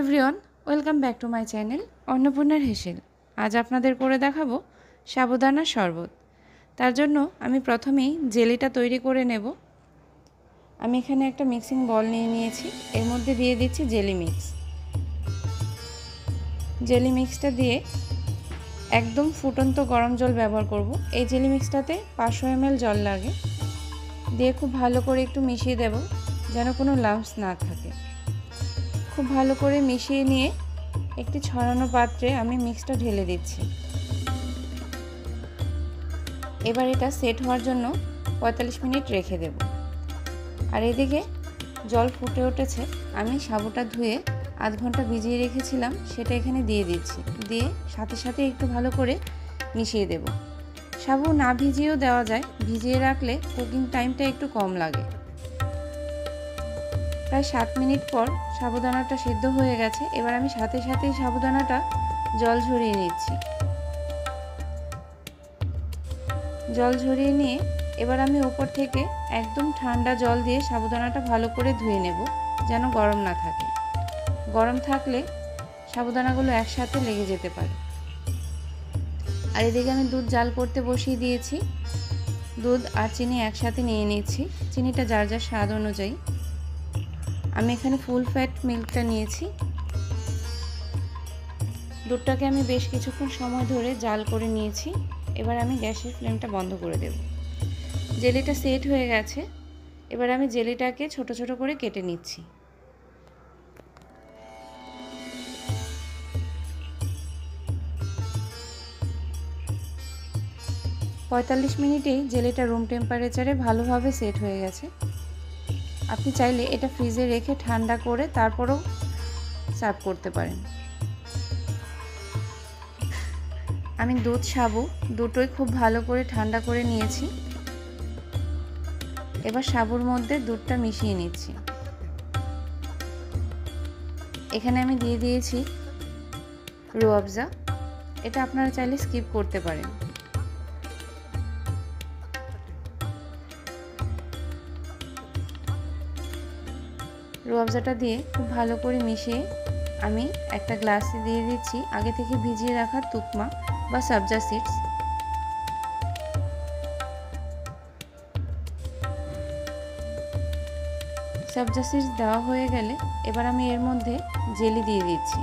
Everyone, welcome back to my channel অন্নপূর্ণার হেসেল। আজ আপনাদের করে দেখাবো সাবুদানার শরবত। তার জন্য আমি প্রথমেই জেলিটা তৈরি করে নেব। আমি এখানে একটা মিক্সিং বল নিয়ে নিয়েছি, এর মধ্যে দিয়ে দিচ্ছি জেলি মিক্স। জেলি মিক্সটা দিয়ে একদম ফুটন্ত গরম জল ব্যবহার করব। এই জেলি মিক্সটাতে 500 ml জল লাগে। দিয়ে খুব ভালো করে একটু মিশিয়ে দেব যেন কোনো লাম্পস না থাকে। খুব ভালো করে মিশিয়ে নিয়ে একটি ছড়ানো পাত্রে আমি মিক্সটা ঢেলে দিচ্ছি। এবার এটা সেট হওয়ার জন্য 45 মিনিট রেখে দেব। আর এদিকে জল ফুটে উঠেছে, আমি সাবুটা ধুয়ে আধ ঘন্টা ভিজিয়ে রেখেছিলাম সেটা এখানে দিয়ে দিচ্ছি। দিয়ে সাথে সাথে একটু ভালো করে মিশিয়ে দেব। সাবু না ভিজিয়েও দেওয়া যায়, ভিজিয়ে রাখলে কুকিং টাইমটা একটু কম লাগে। প্রায় 7 মিনিট পর সাবুদানাটা সিদ্ধ হয়ে গেছে। এবার আমি সাথে সাথেই সাবুদানাটা জল ঝরিয়ে নিচ্ছি। জল ঝরিয়ে নিয়ে এবার আমি উপর থেকে একদম ঠান্ডা জল দিয়ে সাবুদানাটা ভালো করে ধুয়ে নেব যেন গরম না থাকে। গরম থাকলে সাবুদানাগুলো একসাথে লেগে যেতে পারে। আর এদিকে আমি দুধ জাল করতে বসিয়ে দিয়েছি। দুধ আর চিনি একসাথে নিয়ে নিচ্ছি, চিনিটা যার যার স্বাদ অনুযায়ী। আমি এখানে ফুল ফ্যাট মিল্কটা নিয়েছি। দুধটাকে আমি বেশ কিছুক্ষণ সময় ধরে জাল করে নিয়েছি। এবার আমি গ্যাসের ফ্লেমটা বন্ধ করে দেব। জেলিটা সেট হয়ে গেছে। এবার আমি জেলিটাকে ছোট ছোট করে কেটে নিচ্ছি। পঁয়তাল্লিশ মিনিটেই জেলিটা রুম টেম্পারেচারে ভালোভাবে সেট হয়ে গেছে। আপনি চাইলে এটা ফ্রিজে রেখে ঠান্ডা করে তারপরও সার্ভ করতে পারেন। আমি দুধ সাবু দুটোই খুব ভালো করে ঠান্ডা করে নিয়েছি। এবার সাবুর মধ্যে দুধটা মিশিয়ে নিচ্ছি। এখানে আমি দিয়ে দিয়েছি রুয়াবজা, এটা আপনারা চাইলে স্কিপ করতে পারেন। রুয়াবজাটা দিয়ে খুব ভালো করে মিশিয়ে আমি একটা গ্লাসে দিয়ে দিচ্ছি আগে থেকে ভিজিয়ে রাখা তুকমা বা সবজা সিডস। সবজা সিডস দেওয়া হয়ে গেলে এবার আমি এর মধ্যে জেলি দিয়ে দিচ্ছি।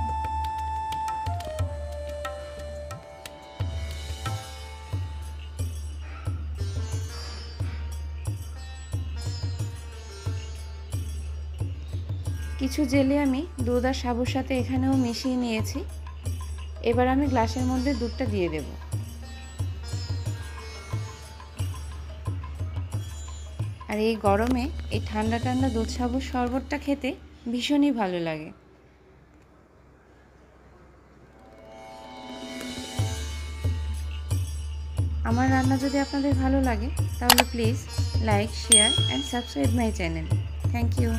কিছু জেলি আমি দুধ আর সাবুর সাথে এখানেও মিশিয়ে নিয়েছি। এবার আমি গ্লাসের মধ্যে দুধটা দিয়ে দেব। আর এই গরমে এই ঠান্ডা ঠান্ডা দুধ সাবুর শরবতটা খেতে ভীষণই ভালো লাগে। আমার রান্না যদি আপনাদের ভালো লাগে তাহলে please like, share and subscribe my channel. Thank you.